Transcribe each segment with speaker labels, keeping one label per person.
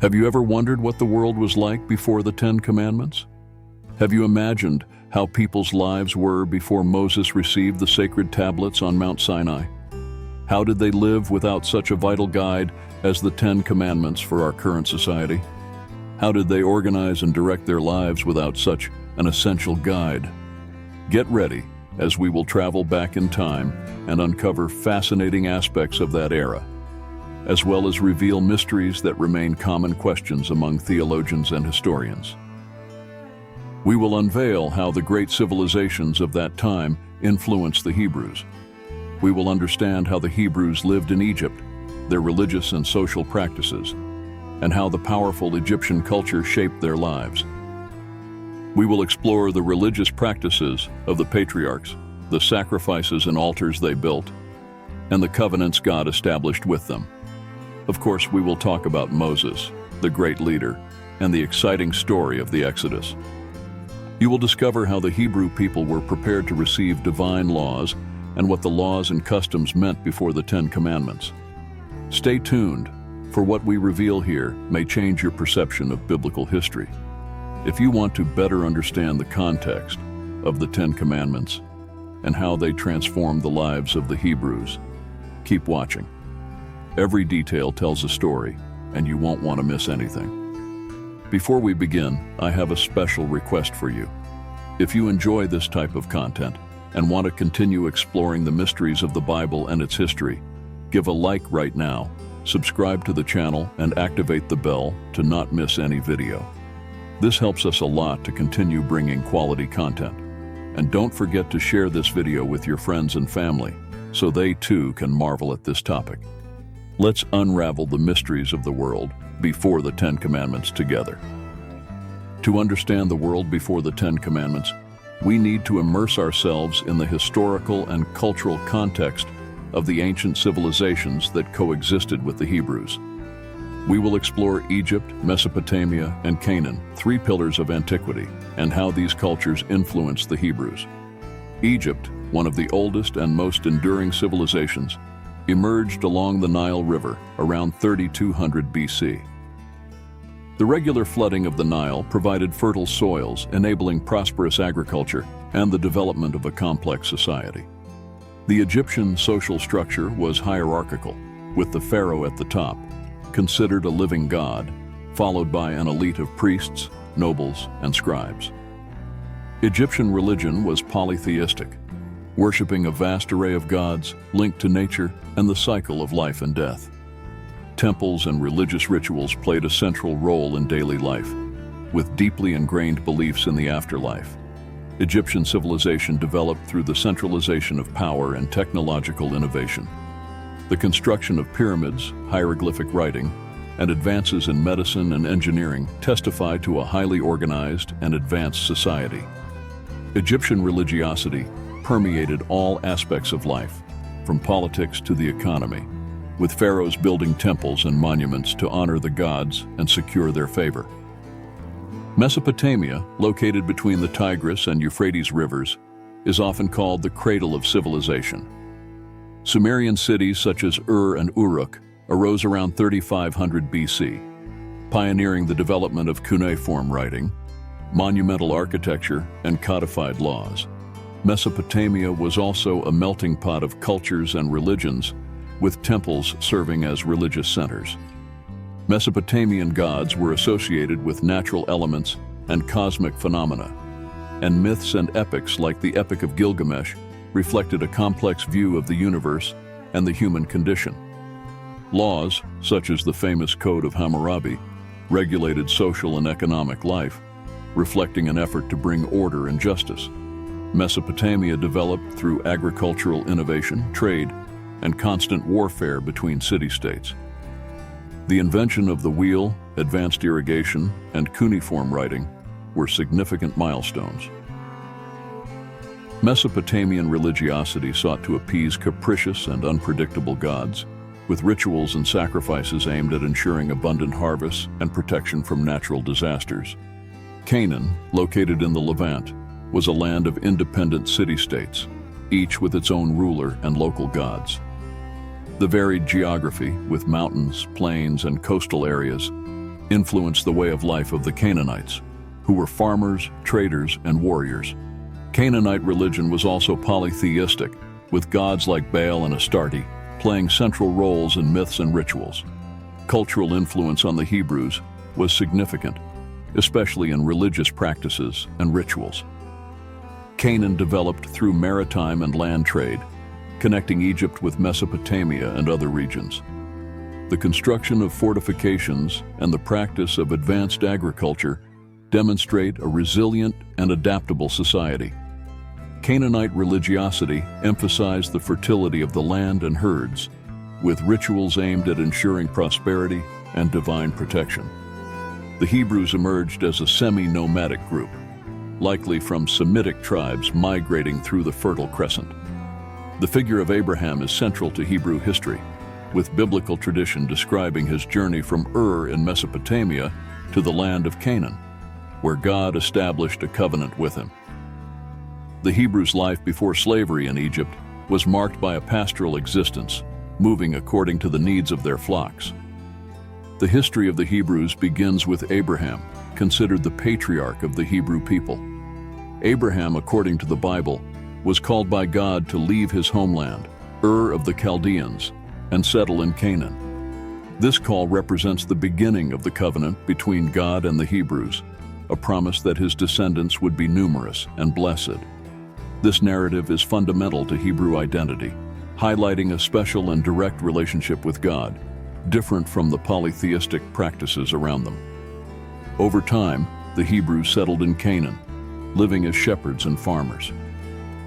Speaker 1: Have you ever wondered what the world was like before the Ten Commandments? Have you imagined how people's lives were before Moses received the sacred tablets on Mount Sinai? How did they live without such a vital guide as the Ten Commandments for our current society? How did they organize and direct their lives without such an essential guide? Get ready, as we will travel back in time and uncover fascinating aspects of that era, as well as reveal mysteries that remain common questions among theologians and historians. We will unveil how the great civilizations of that time influenced the Hebrews. We will understand how the Hebrews lived in Egypt, their religious and social practices, and how the powerful Egyptian culture shaped their lives. We will explore the religious practices of the patriarchs, the sacrifices and altars they built, and the covenants God established with them. Of course, we will talk about Moses, the great leader, and the exciting story of the Exodus. You will discover how the Hebrew people were prepared to receive divine laws and what the laws and customs meant before the Ten Commandments. Stay tuned, for what we reveal here may change your perception of biblical history. If you want to better understand the context of the Ten Commandments and how they transformed the lives of the Hebrews, keep watching. Every detail tells a story, and you won't want to miss anything. Before we begin, I have a special request for you. If you enjoy this type of content and want to continue exploring the mysteries of the Bible and its history, give a like right now, subscribe to the channel, and activate the bell to not miss any video. This helps us a lot to continue bringing quality content. And don't forget to share this video with your friends and family, so they too can marvel at this topic. Let's unravel the mysteries of the world before the Ten Commandments together. To understand the world before the Ten Commandments, we need to immerse ourselves in the historical and cultural context of the ancient civilizations that coexisted with the Hebrews. We will explore Egypt, Mesopotamia, and Canaan, three pillars of antiquity, and how these cultures influenced the Hebrews. Egypt, one of the oldest and most enduring civilizations, emerged along the Nile River around 3200 BC. The regular flooding of the Nile provided fertile soils, enabling prosperous agriculture and the development of a complex society. The Egyptian social structure was hierarchical, with the pharaoh at the top, considered a living god, followed by an elite of priests, nobles, and scribes. Egyptian religion was polytheistic, worshipping a vast array of gods linked to nature and the cycle of life and death. Temples and religious rituals played a central role in daily life, with deeply ingrained beliefs in the afterlife. Egyptian civilization developed through the centralization of power and technological innovation. The construction of pyramids, hieroglyphic writing, and advances in medicine and engineering testify to a highly organized and advanced society. Egyptian religiosity permeated all aspects of life, from politics to the economy, with pharaohs building temples and monuments to honor the gods and secure their favor. Mesopotamia, located between the Tigris and Euphrates rivers, is often called the cradle of civilization. Sumerian cities such as Ur and Uruk arose around 3500 BC, pioneering the development of cuneiform writing, monumental architecture, and codified laws. Mesopotamia was also a melting pot of cultures and religions, with temples serving as religious centers. Mesopotamian gods were associated with natural elements and cosmic phenomena, and myths and epics like the Epic of Gilgamesh reflected a complex view of the universe and the human condition. Laws, such as the famous Code of Hammurabi, regulated social and economic life, reflecting an effort to bring order and justice. Mesopotamia developed through agricultural innovation, trade, and constant warfare between city-states. The invention of the wheel, advanced irrigation, and cuneiform writing were significant milestones. Mesopotamian religiosity sought to appease capricious and unpredictable gods, with rituals and sacrifices aimed at ensuring abundant harvests and protection from natural disasters. Canaan, located in the Levant, was a land of independent city-states, each with its own ruler and local gods. The varied geography, with mountains, plains, and coastal areas, influenced the way of life of the Canaanites, who were farmers, traders, and warriors. Canaanite religion was also polytheistic, with gods like Baal and Astarte playing central roles in myths and rituals. Cultural influence on the Hebrews was significant, especially in religious practices and rituals. Canaan developed through maritime and land trade, connecting Egypt with Mesopotamia and other regions. The construction of fortifications and the practice of advanced agriculture demonstrate a resilient and adaptable society. Canaanite religiosity emphasized the fertility of the land and herds, with rituals aimed at ensuring prosperity and divine protection. The Hebrews emerged as a semi-nomadic group, likely from Semitic tribes migrating through the Fertile Crescent. The figure of Abraham is central to Hebrew history, with biblical tradition describing his journey from Ur in Mesopotamia to the land of Canaan, where God established a covenant with him. The Hebrews' life before slavery in Egypt was marked by a pastoral existence, moving according to the needs of their flocks. The history of the Hebrews begins with Abraham, considered the patriarch of the Hebrew people. Abraham, according to the Bible, was called by God to leave his homeland, Ur of the Chaldeans, and settle in Canaan. This call represents the beginning of the covenant between God and the Hebrews, a promise that his descendants would be numerous and blessed. This narrative is fundamental to Hebrew identity, highlighting a special and direct relationship with God, different from the polytheistic practices around them. Over time, the Hebrews settled in Canaan, living as shepherds and farmers.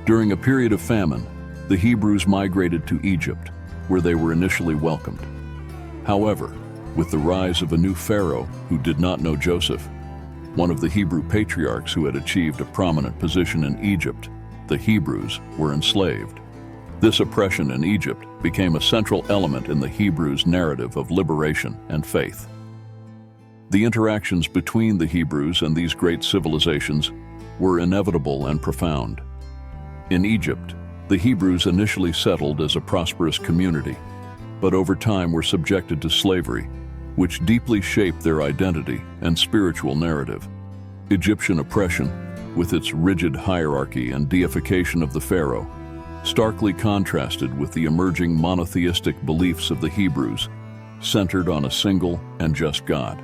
Speaker 1: During a period of famine, the Hebrews migrated to Egypt, where they were initially welcomed. However, with the rise of a new pharaoh who did not know Joseph, one of the Hebrew patriarchs who had achieved a prominent position in Egypt, the Hebrews were enslaved. This oppression in Egypt became a central element in the Hebrews' narrative of liberation and faith. The interactions between the Hebrews and these great civilizations were inevitable and profound. In Egypt, the Hebrews initially settled as a prosperous community, but over time were subjected to slavery, which deeply shaped their identity and spiritual narrative. Egyptian oppression, with its rigid hierarchy and deification of the pharaoh, starkly contrasted with the emerging monotheistic beliefs of the Hebrews, centered on a single and just God.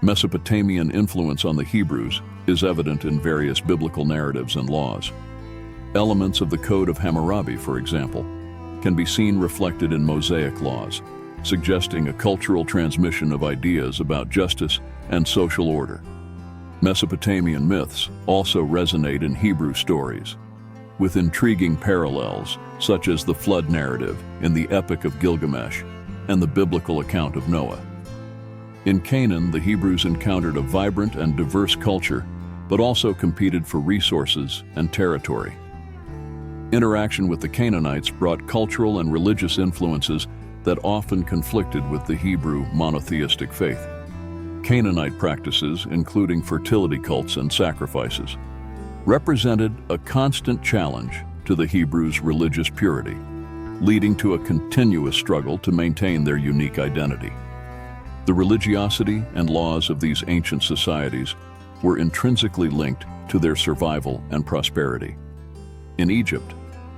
Speaker 1: Mesopotamian influence on the Hebrews is evident in various biblical narratives and laws. Elements of the Code of Hammurabi, for example, can be seen reflected in Mosaic laws, suggesting a cultural transmission of ideas about justice and social order. Mesopotamian myths also resonate in Hebrew stories, with intriguing parallels such as the flood narrative in the Epic of Gilgamesh and the biblical account of Noah. In Canaan, the Hebrews encountered a vibrant and diverse culture, but also competed for resources and territory. Interaction with the Canaanites brought cultural and religious influences that often conflicted with the Hebrew monotheistic faith. Canaanite practices, including fertility cults and sacrifices, represented a constant challenge to the Hebrews' religious purity, leading to a continuous struggle to maintain their unique identity. The religiosity and laws of these ancient societies were intrinsically linked to their survival and prosperity. In Egypt,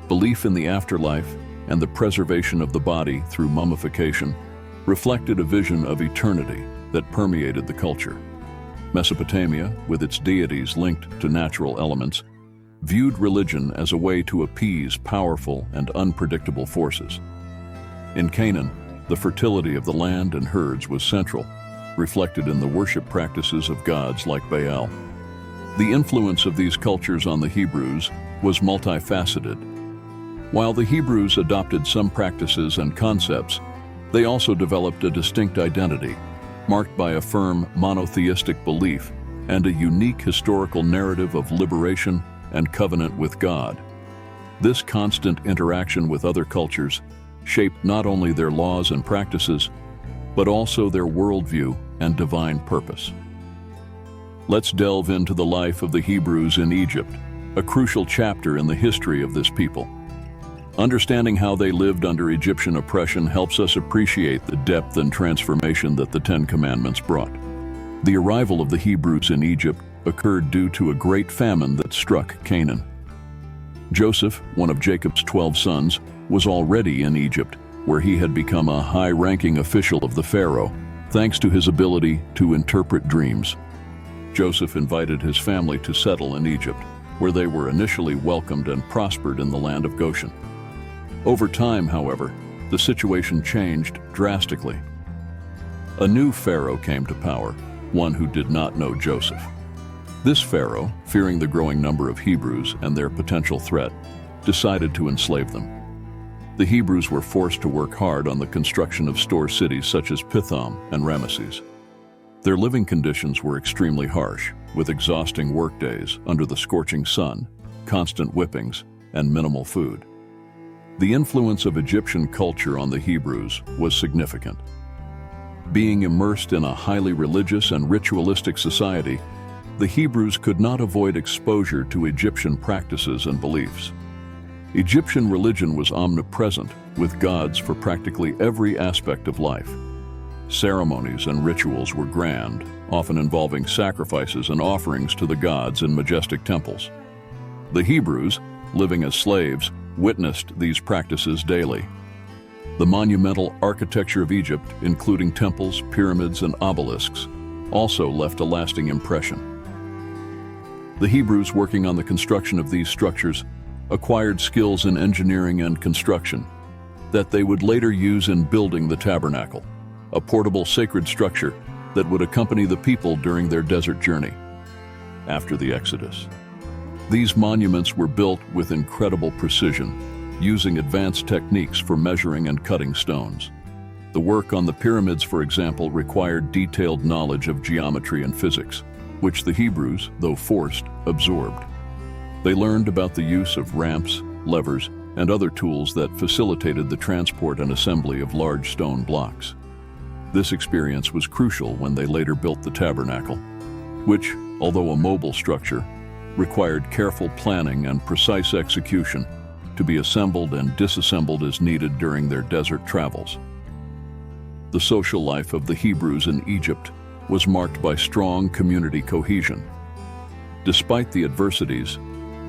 Speaker 1: belief in the afterlife and the preservation of the body through mummification reflected a vision of eternity that permeated the culture. Mesopotamia, with its deities linked to natural elements, viewed religion as a way to appease powerful and unpredictable forces. In Canaan, the fertility of the land and herds was central, reflected in the worship practices of gods like Baal. The influence of these cultures on the Hebrews was multifaceted. While the Hebrews adopted some practices and concepts, they also developed a distinct identity, marked by a firm monotheistic belief and a unique historical narrative of liberation and covenant with God. This constant interaction with other cultures shaped not only their laws and practices, but also their worldview and divine purpose. Let's delve into the life of the Hebrews in Egypt, a crucial chapter in the history of this people. Understanding how they lived under Egyptian oppression helps us appreciate the depth and transformation that the Ten Commandments brought. The arrival of the Hebrews in Egypt occurred due to a great famine that struck Canaan. Joseph, one of Jacob's 12 sons, was already in Egypt, where he had become a high-ranking official of the Pharaoh, thanks to his ability to interpret dreams. Joseph invited his family to settle in Egypt, where they were initially welcomed and prospered in the land of Goshen. Over time, however, the situation changed drastically. A new Pharaoh came to power, one who did not know Joseph. This Pharaoh, fearing the growing number of Hebrews and their potential threat, decided to enslave them. The Hebrews were forced to work hard on the construction of store cities such as Pithom and Ramesses. Their living conditions were extremely harsh, with exhausting workdays under the scorching sun, constant whippings, and minimal food. The influence of Egyptian culture on the Hebrews was significant. Being immersed in a highly religious and ritualistic society, the Hebrews could not avoid exposure to Egyptian practices and beliefs. Egyptian religion was omnipresent, with gods for practically every aspect of life. Ceremonies and rituals were grand, often involving sacrifices and offerings to the gods in majestic temples. The Hebrews, living as slaves, witnessed these practices daily. The monumental architecture of Egypt, including temples, pyramids, and obelisks, also left a lasting impression. The Hebrews working on the construction of these structures acquired skills in engineering and construction that they would later use in building the tabernacle, a portable sacred structure that would accompany the people during their desert journey. After the Exodus, these monuments were built with incredible precision, using advanced techniques for measuring and cutting stones. The work on the pyramids, for example, required detailed knowledge of geometry and physics, which the Hebrews, though forced, absorbed. They learned about the use of ramps, levers, and other tools that facilitated the transport and assembly of large stone blocks. This experience was crucial when they later built the tabernacle, which, although a mobile structure, required careful planning and precise execution to be assembled and disassembled as needed during their desert travels. The social life of the Hebrews in Egypt was marked by strong community cohesion. Despite the adversities,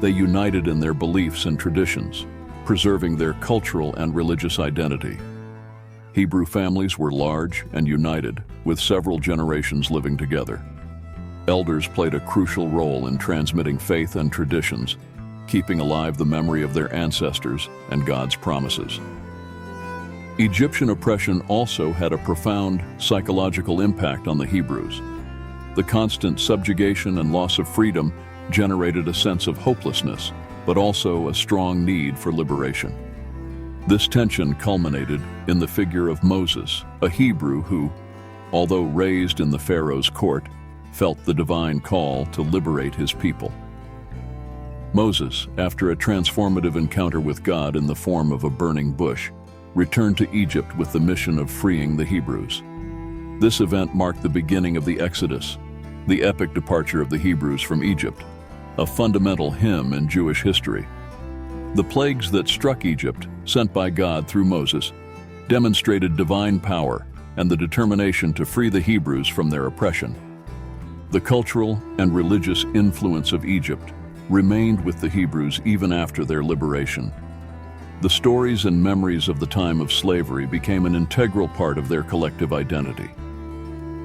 Speaker 1: they united in their beliefs and traditions, preserving their cultural and religious identity. Hebrew families were large and united, with several generations living together. Elders played a crucial role in transmitting faith and traditions, keeping alive the memory of their ancestors and God's promises. Egyptian oppression also had a profound psychological impact on the Hebrews. The constant subjugation and loss of freedom generated a sense of hopelessness, but also a strong need for liberation. This tension culminated in the figure of Moses, a Hebrew who, although raised in the Pharaoh's court, felt the divine call to liberate his people. Moses, after a transformative encounter with God in the form of a burning bush, returned to Egypt with the mission of freeing the Hebrews. This event marked the beginning of the Exodus, the epic departure of the Hebrews from Egypt, a fundamental hymn in Jewish history. The plagues that struck Egypt, sent by God through Moses, demonstrated divine power and the determination to free the Hebrews from their oppression. The cultural and religious influence of Egypt remained with the Hebrews even after their liberation. The stories and memories of the time of slavery became an integral part of their collective identity.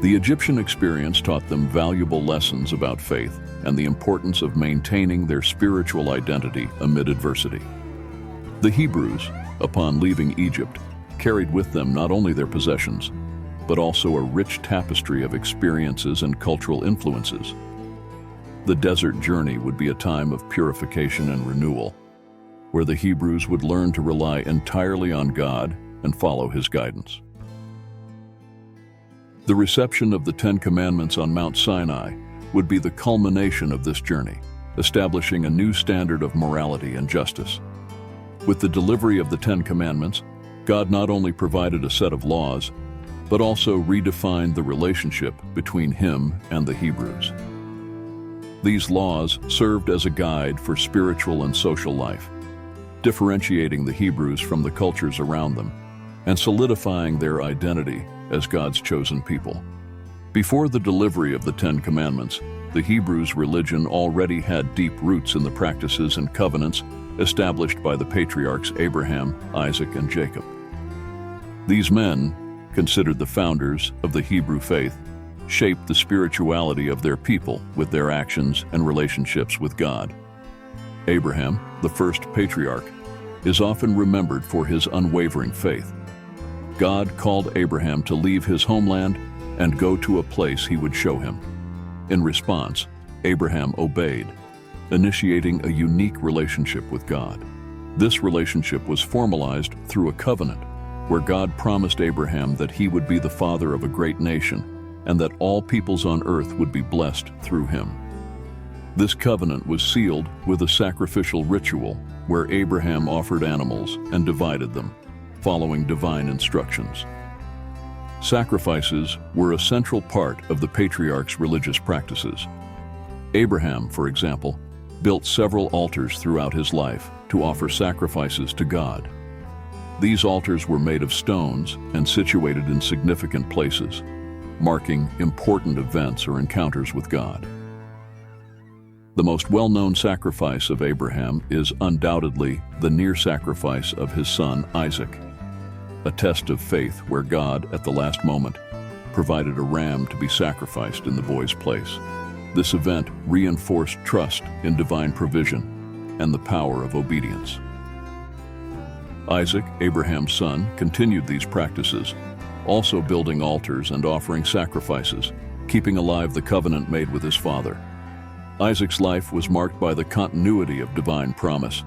Speaker 1: The Egyptian experience taught them valuable lessons about faith and the importance of maintaining their spiritual identity amid adversity. The Hebrews, upon leaving Egypt, carried with them not only their possessions, but also a rich tapestry of experiences and cultural influences. The desert journey would be a time of purification and renewal, where the Hebrews would learn to rely entirely on God and follow His guidance. The reception of the Ten Commandments on Mount Sinai would be the culmination of this journey, establishing a new standard of morality and justice. With the delivery of the Ten Commandments, God not only provided a set of laws, but also redefined the relationship between Him and the Hebrews. These laws served as a guide for spiritual and social life, differentiating the Hebrews from the cultures around them and solidifying their identity as God's chosen people. Before the delivery of the Ten Commandments, the Hebrews' religion already had deep roots in the practices and covenants established by the patriarchs Abraham, Isaac, and Jacob. These men, considered the founders of the Hebrew faith, shaped the spirituality of their people with their actions and relationships with God. Abraham, the first patriarch, is often remembered for his unwavering faith. God called Abraham to leave his homeland and go to a place he would show him. In response, Abraham obeyed, initiating a unique relationship with God. This relationship was formalized through a covenant where God promised Abraham that he would be the father of a great nation and that all peoples on earth would be blessed through him. This covenant was sealed with a sacrificial ritual where Abraham offered animals and divided them, following divine instructions. Sacrifices were a central part of the patriarch's religious practices. Abraham, for example, built several altars throughout his life to offer sacrifices to God. These altars were made of stones and situated in significant places, marking important events or encounters with God. The most well-known sacrifice of Abraham is undoubtedly the near sacrifice of his son Isaac, a test of faith where God, at the last moment, provided a ram to be sacrificed in the boy's place. This event reinforced trust in divine provision and the power of obedience. Isaac, Abraham's son, continued these practices, also building altars and offering sacrifices, keeping alive the covenant made with his father. Isaac's life was marked by the continuity of divine promise,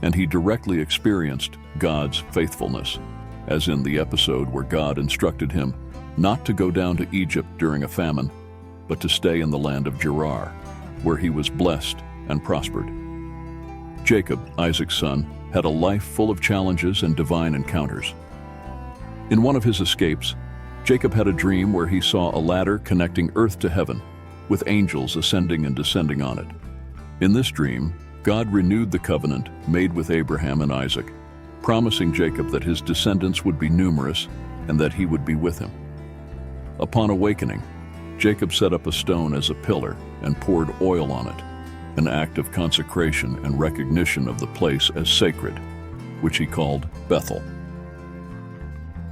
Speaker 1: and he directly experienced God's faithfulness, as in the episode where God instructed him not to go down to Egypt during a famine, but to stay in the land of Gerar, where he was blessed and prospered. Jacob, Isaac's son, had a life full of challenges and divine encounters. In one of his escapes, Jacob had a dream where he saw a ladder connecting earth to heaven, with angels ascending and descending on it. In this dream, God renewed the covenant made with Abraham and Isaac, promising Jacob that his descendants would be numerous and that he would be with him. Upon awakening, Jacob set up a stone as a pillar and poured oil on it, an act of consecration and recognition of the place as sacred, which he called Bethel.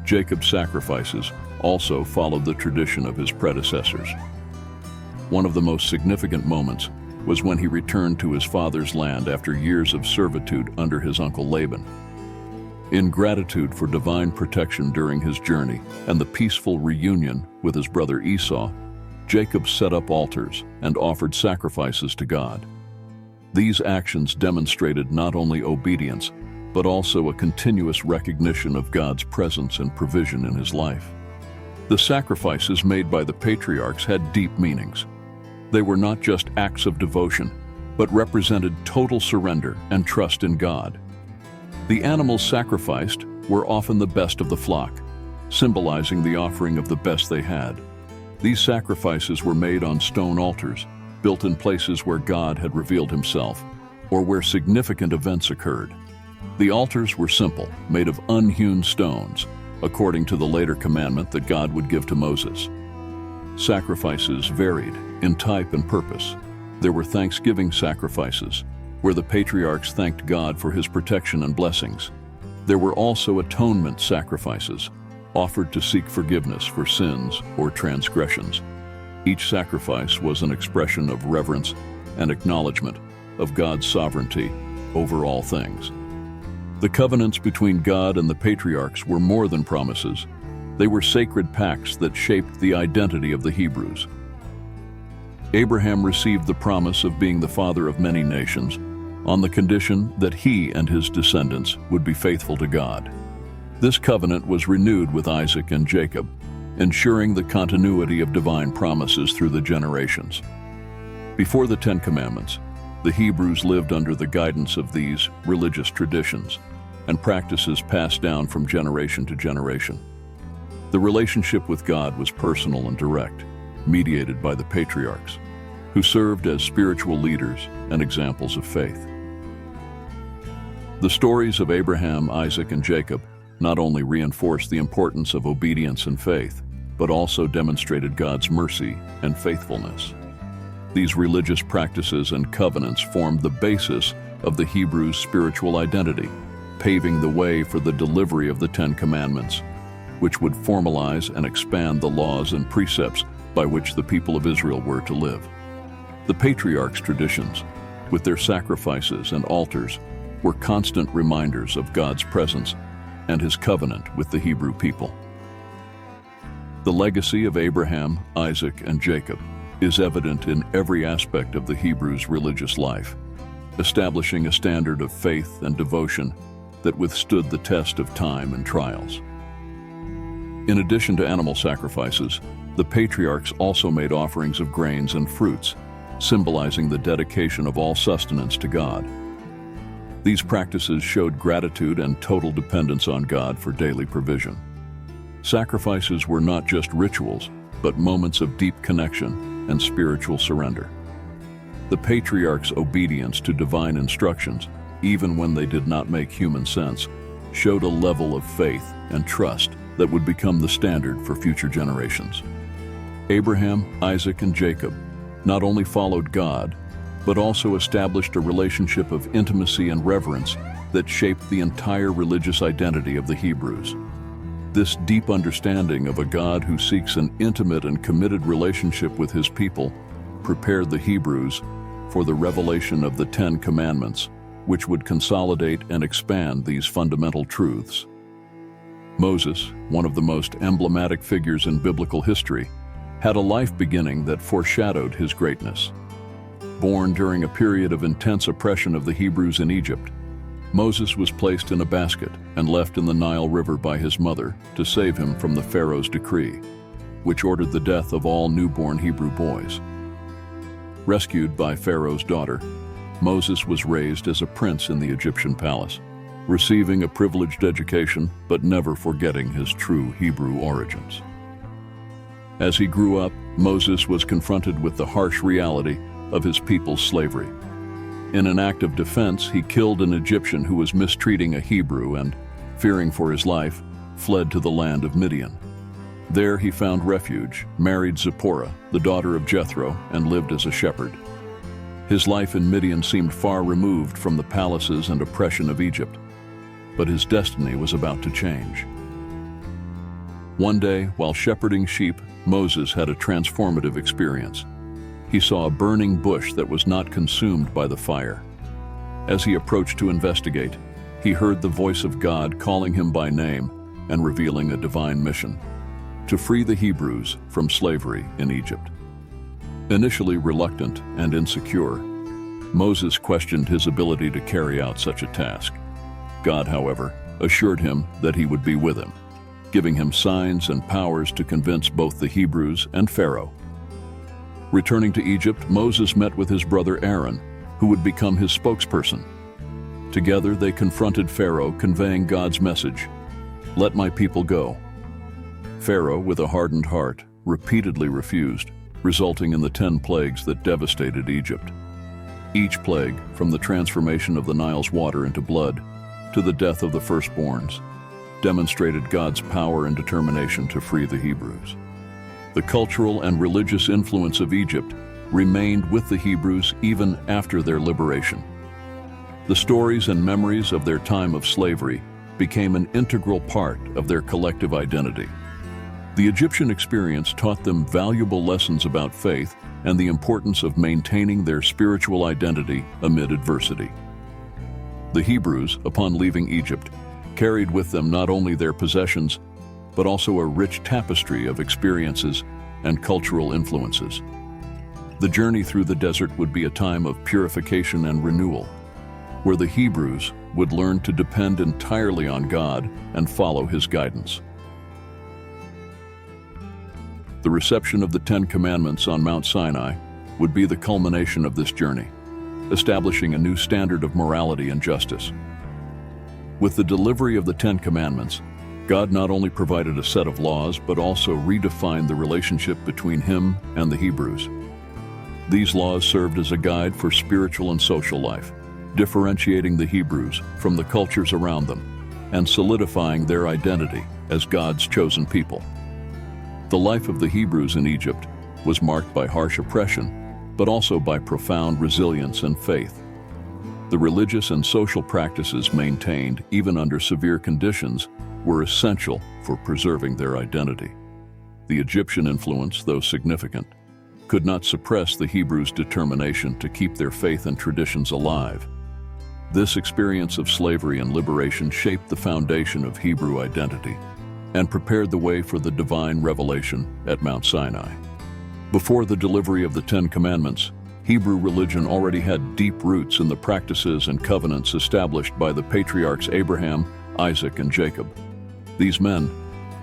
Speaker 1: Jacob's sacrifices also followed the tradition of his predecessors. One of the most significant moments was when he returned to his father's land after years of servitude under his uncle Laban. In gratitude for divine protection during his journey and the peaceful reunion with his brother Esau, Jacob set up altars and offered sacrifices to God. These actions demonstrated not only obedience, but also a continuous recognition of God's presence and provision in his life. The sacrifices made by the patriarchs had deep meanings. They were not just acts of devotion, but represented total surrender and trust in God. The animals sacrificed were often the best of the flock, symbolizing the offering of the best they had. These sacrifices were made on stone altars, built in places where God had revealed himself, or where significant events occurred. The altars were simple, made of unhewn stones, according to the later commandment that God would give to Moses. Sacrifices varied in type and purpose. There were thanksgiving sacrifices, where the patriarchs thanked God for his protection and blessings. There were also atonement sacrifices, offered to seek forgiveness for sins or transgressions. Each sacrifice was an expression of reverence and acknowledgement of God's sovereignty over all things. The covenants between God and the patriarchs were more than promises. They were sacred pacts that shaped the identity of the Hebrews. Abraham received the promise of being the father of many nations on the condition that he and his descendants would be faithful to God. This covenant was renewed with Isaac and Jacob, ensuring the continuity of divine promises through the generations. Before the Ten Commandments, the Hebrews lived under the guidance of these religious traditions and practices passed down from generation to generation. The relationship with God was personal and direct, mediated by the patriarchs, who served as spiritual leaders and examples of faith. The stories of Abraham, Isaac, and Jacob not only reinforced the importance of obedience and faith, but also demonstrated God's mercy and faithfulness. These religious practices and covenants formed the basis of the Hebrews' spiritual identity, paving the way for the delivery of the Ten Commandments, which would formalize and expand the laws and precepts by which the people of Israel were to live. The patriarchs' traditions, with their sacrifices and altars, were constant reminders of God's presence and His covenant with the Hebrew people. The legacy of Abraham, Isaac, and Jacob is evident in every aspect of the Hebrews' religious life, establishing a standard of faith and devotion that withstood the test of time and trials. In addition to animal sacrifices, the patriarchs also made offerings of grains and fruits, symbolizing the dedication of all sustenance to God. These practices showed gratitude and total dependence on God for daily provision. Sacrifices were not just rituals, but moments of deep connection and spiritual surrender. The patriarchs' obedience to divine instructions, even when they did not make human sense, showed a level of faith and trust that would become the standard for future generations. Abraham, Isaac, and Jacob not only followed God, but also established a relationship of intimacy and reverence that shaped the entire religious identity of the Hebrews. This deep understanding of a God who seeks an intimate and committed relationship with His people prepared the Hebrews for the revelation of the Ten Commandments, which would consolidate and expand these fundamental truths. Moses, one of the most emblematic figures in biblical history, had a life beginning that foreshadowed his greatness. Born during a period of intense oppression of the Hebrews in Egypt, Moses was placed in a basket and left in the Nile River by his mother to save him from the Pharaoh's decree, which ordered the death of all newborn Hebrew boys. Rescued by Pharaoh's daughter, Moses was raised as a prince in the Egyptian palace, receiving a privileged education but never forgetting his true Hebrew origins. As he grew up, Moses was confronted with the harsh reality of his people's slavery. In an act of defense, he killed an Egyptian who was mistreating a Hebrew and, fearing for his life, fled to the land of Midian. There he found refuge, married Zipporah, the daughter of Jethro, and lived as a shepherd. His life in Midian seemed far removed from the palaces and oppression of Egypt, but his destiny was about to change. One day, while shepherding sheep, Moses had a transformative experience. He saw a burning bush that was not consumed by the fire. As he approached to investigate, he heard the voice of God calling him by name and revealing a divine mission: to free the Hebrews from slavery in Egypt. Initially reluctant and insecure, Moses questioned his ability to carry out such a task. God, however, assured him that He would be with him, giving him signs and powers to convince both the Hebrews and Pharaoh. Returning to Egypt, Moses met with his brother Aaron, who would become his spokesperson. Together, they confronted Pharaoh, conveying God's message: "Let my people go." Pharaoh, with a hardened heart, repeatedly refused, resulting in the 10 plagues that devastated Egypt. Each plague, from the transformation of the Nile's water into blood to the death of the firstborns, demonstrated God's power and determination to free the Hebrews. The cultural and religious influence of Egypt remained with the Hebrews even after their liberation. The stories and memories of their time of slavery became an integral part of their collective identity. The Egyptian experience taught them valuable lessons about faith and the importance of maintaining their spiritual identity amid adversity. The Hebrews, upon leaving Egypt, carried with them not only their possessions, but also a rich tapestry of experiences and cultural influences. The journey through the desert would be a time of purification and renewal, where the Hebrews would learn to depend entirely on God and follow His guidance. The reception of the 10 Commandments on Mount Sinai would be the culmination of this journey, establishing a new standard of morality and justice. With the delivery of the 10 Commandments, God not only provided a set of laws, but also redefined the relationship between Him and the Hebrews. These laws served as a guide for spiritual and social life, differentiating the Hebrews from the cultures around them and solidifying their identity as God's chosen people. The life of the Hebrews in Egypt was marked by harsh oppression, but also by profound resilience and faith. The religious and social practices maintained, even under severe conditions, were essential for preserving their identity. The Egyptian influence, though significant, could not suppress the Hebrews' determination to keep their faith and traditions alive. This experience of slavery and liberation shaped the foundation of Hebrew identity and prepared the way for the divine revelation at Mount Sinai. Before the delivery of the Ten Commandments, Hebrew religion already had deep roots in the practices and covenants established by the patriarchs Abraham, Isaac, and Jacob. These men,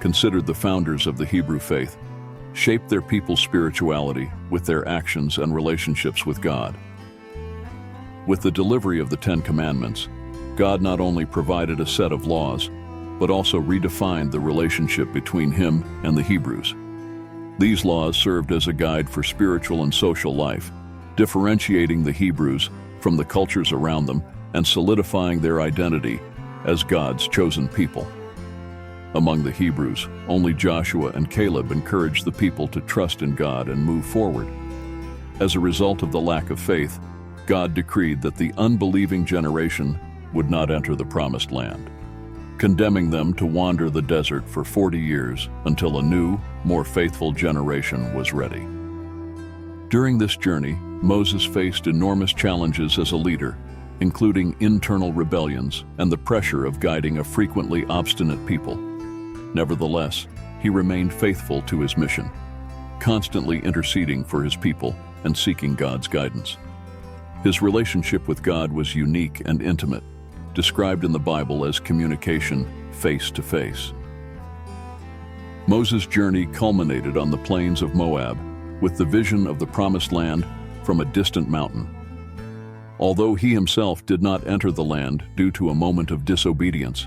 Speaker 1: considered the founders of the Hebrew faith, shaped their people's spirituality with their actions and relationships with God. With the delivery of the Ten Commandments, God not only provided a set of laws, but also redefined the relationship between Him and the Hebrews. These laws served as a guide for spiritual and social life, differentiating the Hebrews from the cultures around them and solidifying their identity as God's chosen people. Among the Hebrews, only Joshua and Caleb encouraged the people to trust in God and move forward. As a result of the lack of faith, God decreed that the unbelieving generation would not enter the Promised Land, condemning them to wander the desert for 40 years until a new, more faithful generation was ready. During this journey, Moses faced enormous challenges as a leader, including internal rebellions and the pressure of guiding a frequently obstinate people. Nevertheless, he remained faithful to his mission, constantly interceding for his people and seeking God's guidance. His relationship with God was unique and intimate, described in the Bible as communication face to face. Moses' journey culminated on the plains of Moab with the vision of the Promised Land from a distant mountain. Although he himself did not enter the land due to a moment of disobedience,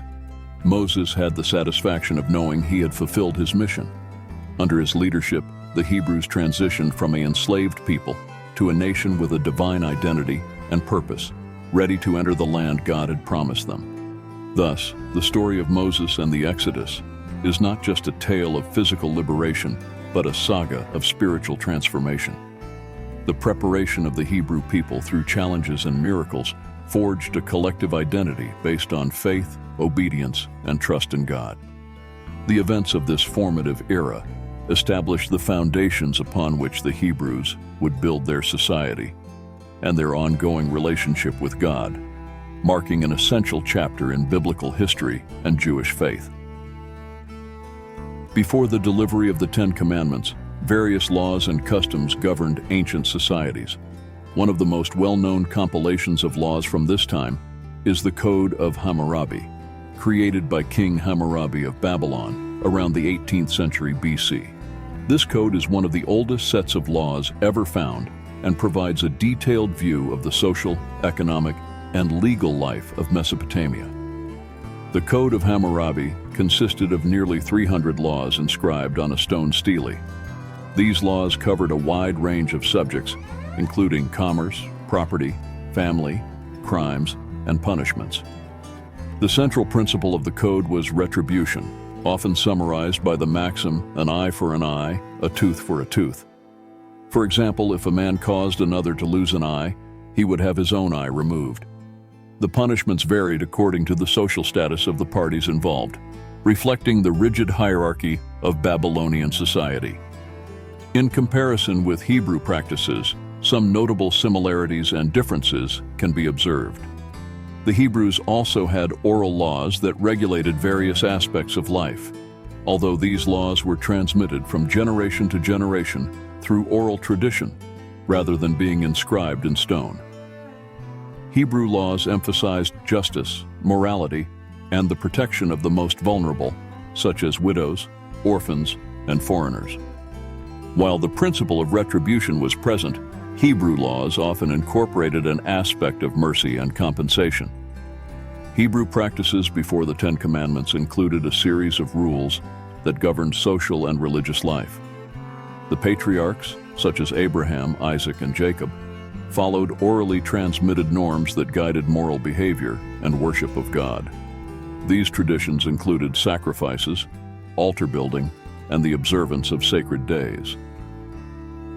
Speaker 1: Moses had the satisfaction of knowing he had fulfilled his mission. Under his leadership, the Hebrews transitioned from an enslaved people to a nation with a divine identity and purpose, ready to enter the land God had promised them. Thus, the story of Moses and the Exodus is not just a tale of physical liberation, but a saga of spiritual transformation. The preparation of the Hebrew people through challenges and miracles forged a collective identity based on faith, obedience, and trust in God. The events of this formative era established the foundations upon which the Hebrews would build their society and their ongoing relationship with God, marking an essential chapter in biblical history and Jewish faith. Before the delivery of the Ten Commandments, various laws and customs governed ancient societies. One of the most well-known compilations of laws from this time is the Code of Hammurabi, created by King Hammurabi of Babylon around the 18th century BC. This code is one of the oldest sets of laws ever found and provides a detailed view of the social, economic, and legal life of Mesopotamia. The Code of Hammurabi consisted of nearly 300 laws inscribed on a stone stele. These laws covered a wide range of subjects, including commerce, property, family, crimes, and punishments. The central principle of the code was retribution, often summarized by the maxim, an eye for an eye, a tooth for a tooth. For example, if a man caused another to lose an eye, he would have his own eye removed. The punishments varied according to the social status of the parties involved, reflecting the rigid hierarchy of Babylonian society. In comparison with Hebrew practices, some notable similarities and differences can be observed. The Hebrews also had oral laws that regulated various aspects of life, although these laws were transmitted from generation to generation through oral tradition, rather than being inscribed in stone. Hebrew laws emphasized justice, morality, and the protection of the most vulnerable, such as widows, orphans, and foreigners. While the principle of retribution was present, Hebrew laws often incorporated an aspect of mercy and compensation. Hebrew practices before the Ten Commandments included a series of rules that governed social and religious life. The patriarchs, such as Abraham, Isaac, and Jacob, followed orally transmitted norms that guided moral behavior and worship of God. These traditions included sacrifices, altar building, and the observance of sacred days.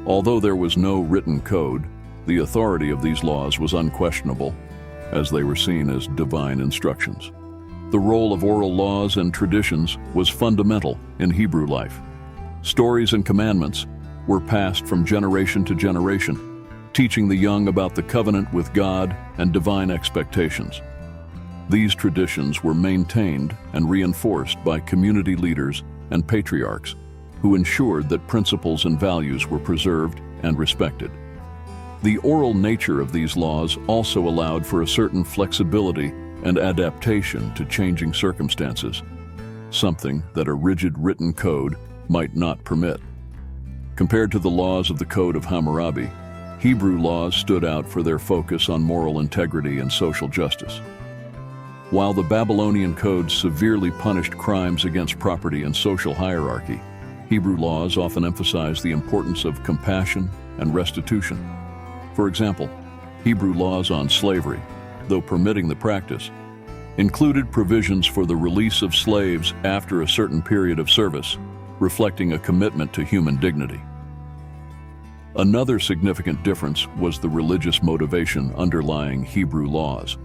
Speaker 1: Although there was no written code, the authority of these laws was unquestionable, as they were seen as divine instructions. The role of oral laws and traditions was fundamental in Hebrew life. Stories and commandments were passed from generation to generation, teaching the young about the covenant with God and divine expectations. These traditions were maintained and reinforced by community leaders and patriarchs who ensured that principles and values were preserved and respected. The oral nature of these laws also allowed for a certain flexibility and adaptation to changing circumstances, something that a rigid written code might not permit. Compared to the laws of the Code of Hammurabi, Hebrew laws stood out for their focus on moral integrity and social justice. While the Babylonian codes severely punished crimes against property and social hierarchy, Hebrew laws often emphasized the importance of compassion and restitution. For example, Hebrew laws on slavery, though permitting the practice, included provisions for the release of slaves after a certain period of service, reflecting a commitment to human dignity. Another significant difference was the religious motivation underlying Hebrew laws.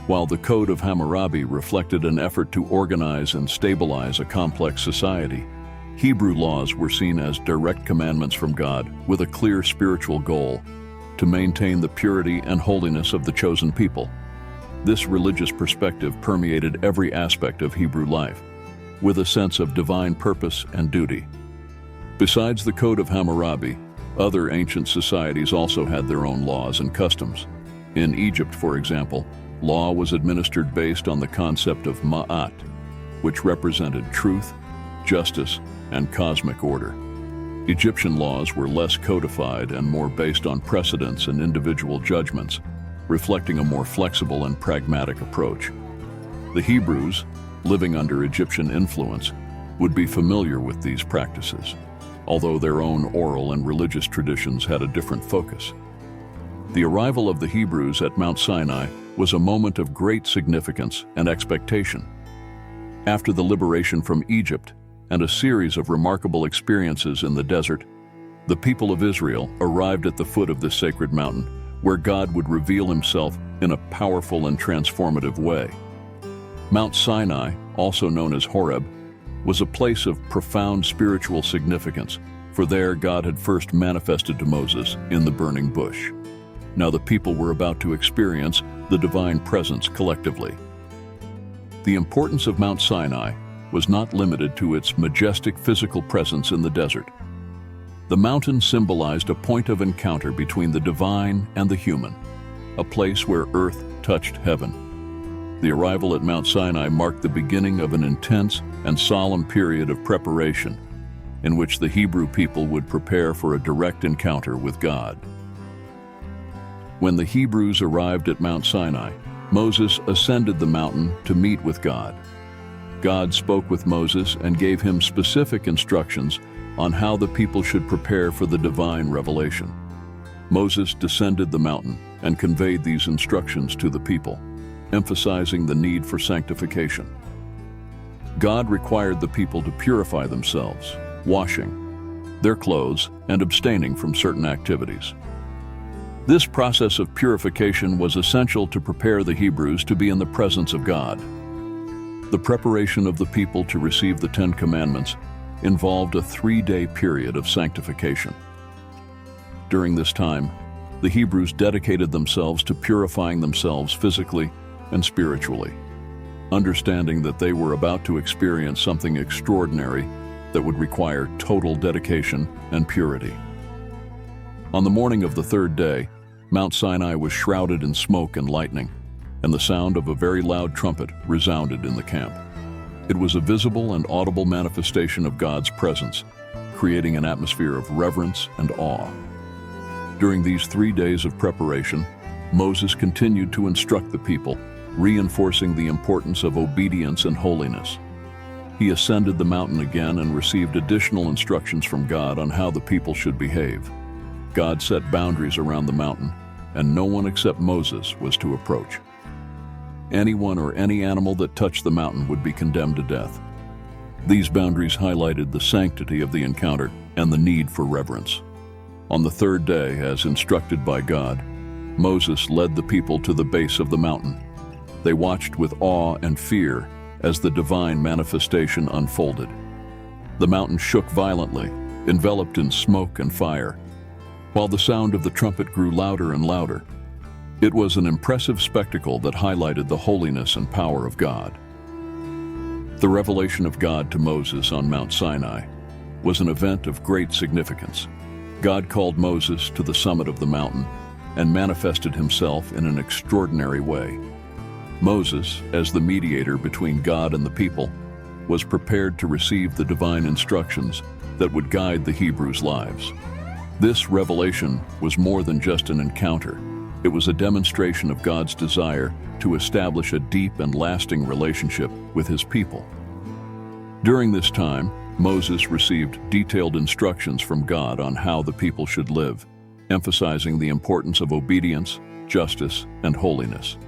Speaker 1: While the Code of Hammurabi reflected an effort to organize and stabilize a complex society, Hebrew laws were seen as direct commandments from God with a clear spiritual goal: to maintain the purity and holiness of the chosen people. This religious perspective permeated every aspect of Hebrew life, with a sense of divine purpose and duty. Besides the Code of Hammurabi, other ancient societies also had their own laws and customs. In Egypt, for example, law was administered based on the concept of ma'at, which represented truth, justice, and cosmic order. Egyptian laws were less codified and more based on precedents and individual judgments, reflecting a more flexible and pragmatic approach. The Hebrews, living under Egyptian influence, would be familiar with these practices, although their own oral and religious traditions had a different focus. The arrival of the Hebrews at Mount Sinai was a moment of great significance and expectation. After the liberation from Egypt and a series of remarkable experiences in the desert, the people of Israel arrived at the foot of this sacred mountain, where God would reveal himself in a powerful and transformative way. Mount Sinai, also known as Horeb, was a place of profound spiritual significance, for there God had first manifested to Moses in the burning bush. Now the people were about to experience the divine presence collectively. The importance of Mount Sinai was not limited to its majestic physical presence in the desert. The mountain symbolized a point of encounter between the divine and the human, a place where earth touched heaven. The arrival at Mount Sinai marked the beginning of an intense and solemn period of preparation, in which the Hebrew people would prepare for a direct encounter with God. When the Hebrews arrived at Mount Sinai, Moses ascended the mountain to meet with God. God spoke with Moses and gave him specific instructions on how the people should prepare for the divine revelation. Moses descended the mountain and conveyed these instructions to the people, emphasizing the need for sanctification. God required the people to purify themselves, washing their clothes and abstaining from certain activities. This process of purification was essential to prepare the Hebrews to be in the presence of God. The preparation of the people to receive the Ten Commandments involved a 3-day period of sanctification. During this time, the Hebrews dedicated themselves to purifying themselves physically and spiritually, understanding that they were about to experience something extraordinary that would require total dedication and purity. On the morning of the 3rd day, Mount Sinai was shrouded in smoke and lightning, and the sound of a very loud trumpet resounded in the camp. It was a visible and audible manifestation of God's presence, creating an atmosphere of reverence and awe. During these 3 days of preparation, Moses continued to instruct the people, reinforcing the importance of obedience and holiness. He ascended the mountain again and received additional instructions from God on how the people should behave. God set boundaries around the mountain, and no one except Moses was to approach. Anyone or any animal that touched the mountain would be condemned to death. These boundaries highlighted the sanctity of the encounter and the need for reverence. On the third day, as instructed by God, Moses led the people to the base of the mountain. They watched with awe and fear as the divine manifestation unfolded. The mountain shook violently, enveloped in smoke and fire, while the sound of the trumpet grew louder and louder. It was an impressive spectacle that highlighted the holiness and power of God. The revelation of God to Moses on Mount Sinai was an event of great significance. God called Moses to the summit of the mountain and manifested himself in an extraordinary way. Moses, as the mediator between God and the people, was prepared to receive the divine instructions that would guide the Hebrews' lives. This revelation was more than just an encounter. It was a demonstration of God's desire to establish a deep and lasting relationship with his people. During this time, Moses received detailed instructions from God on how the people should live, emphasizing the importance of obedience, justice, and holiness.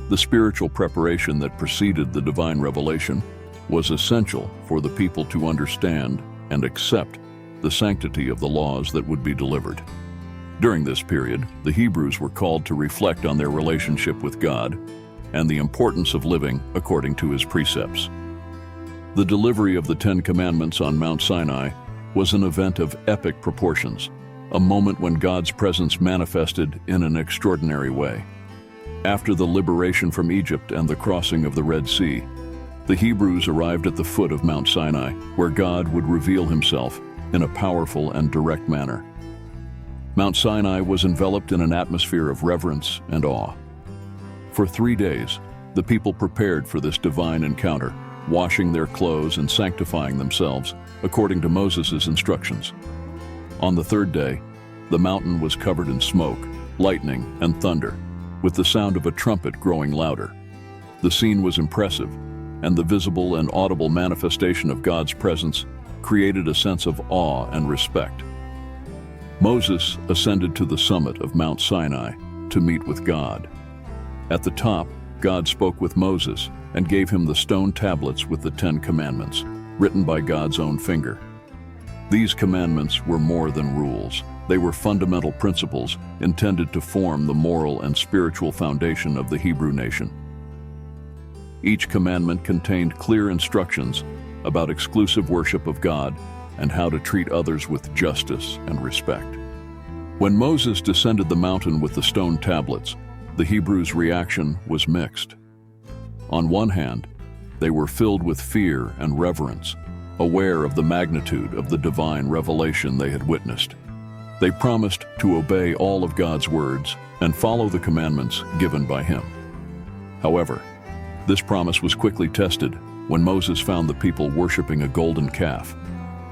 Speaker 1: The spiritual preparation that preceded the divine revelation was essential for the people to understand and accept the sanctity of the laws that would be delivered. During this period, the Hebrews were called to reflect on their relationship with God and the importance of living according to his precepts. The delivery of the Ten Commandments on Mount Sinai was an event of epic proportions, a moment when God's presence manifested in an extraordinary way. After the liberation from Egypt and the crossing of the Red Sea, the Hebrews arrived at the foot of Mount Sinai, where God would reveal himself in a powerful and direct manner. Mount Sinai was enveloped in an atmosphere of reverence and awe. For 3 days, the people prepared for this divine encounter, washing their clothes and sanctifying themselves according to Moses' instructions. On the third day, the mountain was covered in smoke, lightning, and thunder, with the sound of a trumpet growing louder. The scene was impressive, and the visible and audible manifestation of God's presence created a sense of awe and respect. Moses ascended to the summit of Mount Sinai to meet with God. At the top, God spoke with Moses and gave him the stone tablets with the 10 Commandments, written by God's own finger. These commandments were more than rules. They were fundamental principles intended to form the moral and spiritual foundation of the Hebrew nation. Each commandment contained clear instructions about exclusive worship of God and how to treat others with justice and respect. When Moses descended the mountain with the stone tablets, the Hebrews' reaction was mixed. On one hand, they were filled with fear and reverence, aware of the magnitude of the divine revelation they had witnessed. They promised to obey all of God's words and follow the commandments given by him. However, this promise was quickly tested when Moses found the people worshiping a golden calf,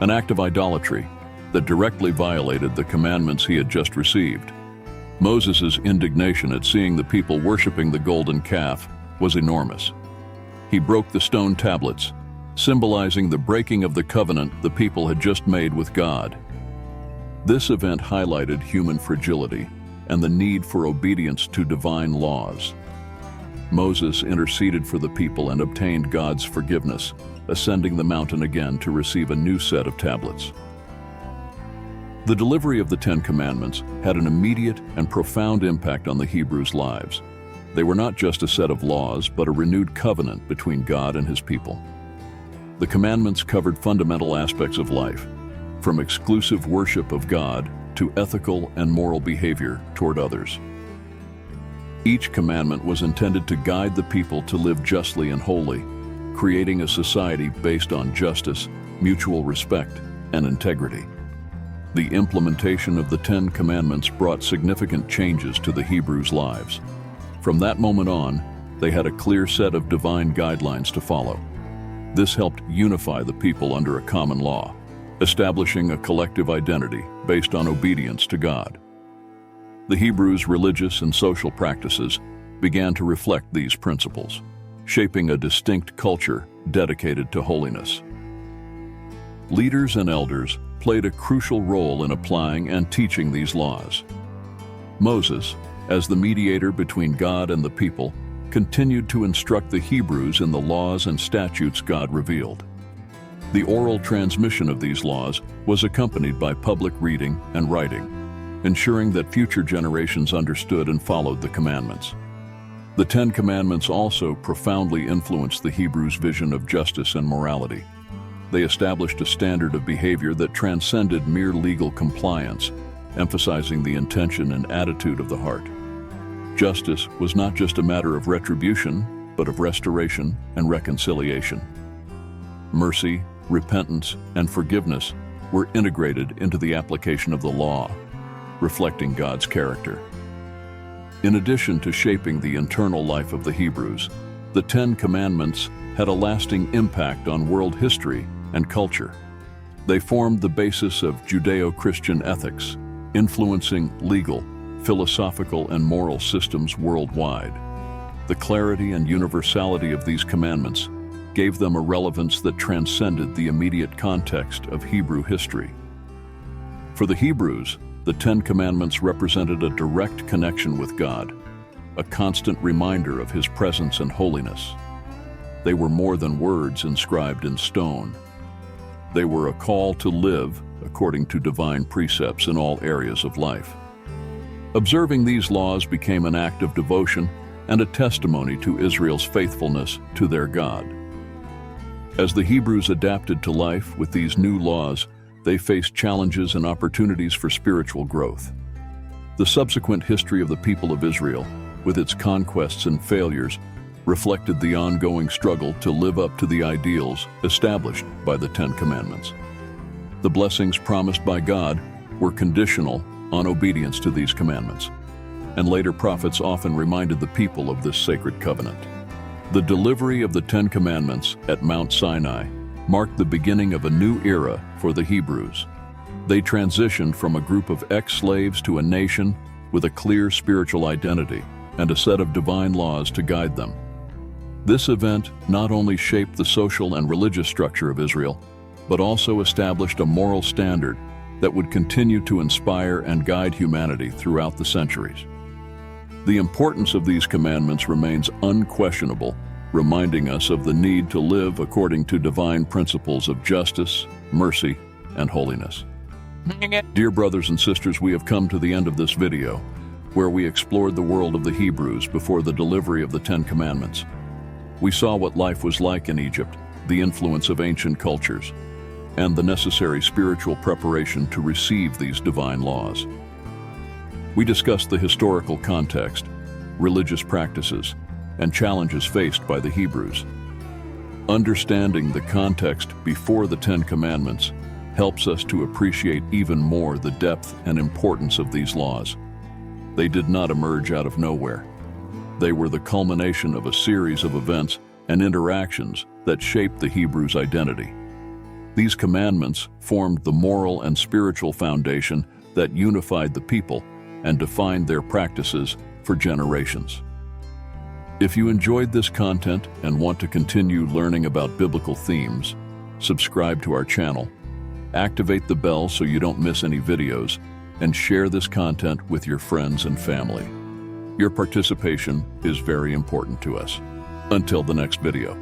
Speaker 1: an act of idolatry that directly violated the commandments he had just received. Moses' indignation at seeing the people worshiping the golden calf was enormous. He broke the stone tablets, symbolizing the breaking of the covenant the people had just made with God. This event highlighted human fragility and the need for obedience to divine laws. Moses interceded for the people and obtained God's forgiveness, ascending the mountain again to receive a new set of tablets. The delivery of the 10 Commandments had an immediate and profound impact on the Hebrews' lives. They were not just a set of laws, but a renewed covenant between God and his people. The commandments covered fundamental aspects of life, from exclusive worship of God to ethical and moral behavior toward others. Each commandment was intended to guide the people to live justly and wholly, creating a society based on justice, mutual respect, and integrity. The implementation of the 10 Commandments brought significant changes to the Hebrews' lives. From that moment on, they had a clear set of divine guidelines to follow. This helped unify the people under a common law, establishing a collective identity based on obedience to God. The Hebrews' religious and social practices began to reflect these principles, shaping a distinct culture dedicated to holiness. Leaders and elders played a crucial role in applying and teaching these laws. Moses, as the mediator between God and the people, continued to instruct the Hebrews in the laws and statutes God revealed. The oral transmission of these laws was accompanied by public reading and writing, ensuring that future generations understood and followed the commandments. The Ten Commandments also profoundly influenced the Hebrews' vision of justice and morality. They established a standard of behavior that transcended mere legal compliance, emphasizing the intention and attitude of the heart. Justice was not just a matter of retribution, but of restoration and reconciliation. Mercy, repentance, and forgiveness were integrated into the application of the law, reflecting God's character. In addition to shaping the internal life of the Hebrews, the Ten Commandments had a lasting impact on world history and culture. They formed the basis of Judeo-Christian ethics, influencing legal, philosophical, and moral systems worldwide. The clarity and universality of these commandments gave them a relevance that transcended the immediate context of Hebrew history. For the Hebrews, the Ten Commandments represented a direct connection with God, a constant reminder of His presence and holiness. They were more than words inscribed in stone. They were a call to live according to divine precepts in all areas of life. Observing these laws became an act of devotion and a testimony to Israel's faithfulness to their God. As the Hebrews adapted to life with these new laws, they faced challenges and opportunities for spiritual growth. The subsequent history of the people of Israel, with its conquests and failures, reflected the ongoing struggle to live up to the ideals established by the Ten Commandments. The blessings promised by God were conditional on obedience to these commandments, and later prophets often reminded the people of this sacred covenant. The delivery of the Ten Commandments at Mount Sinai marked the beginning of a new era for the Hebrews. They transitioned from a group of ex-slaves to a nation with a clear spiritual identity and a set of divine laws to guide them. This event not only shaped the social and religious structure of Israel, but also established a moral standard that would continue to inspire and guide humanity throughout the centuries. The importance of these commandments remains unquestionable, reminding us of the need to live according to divine principles of justice, mercy, and holiness. Dear brothers and sisters, we have come to the end of this video, where we explored the world of the Hebrews before the delivery of the Ten Commandments. We saw what life was like in Egypt, the influence of ancient cultures, and the necessary spiritual preparation to receive these divine laws. We discussed the historical context, religious practices, and challenges faced by the Hebrews. Understanding the context before the Ten Commandments helps us to appreciate even more the depth and importance of these laws. They did not emerge out of nowhere. They were the culmination of a series of events and interactions that shaped the Hebrews' identity. These commandments formed the moral and spiritual foundation that unified the people and defined their practices for generations. If you enjoyed this content and want to continue learning about biblical themes, subscribe to our channel, activate the bell so you don't miss any videos, and share this content with your friends and family. Your participation is very important to us. Until the next video.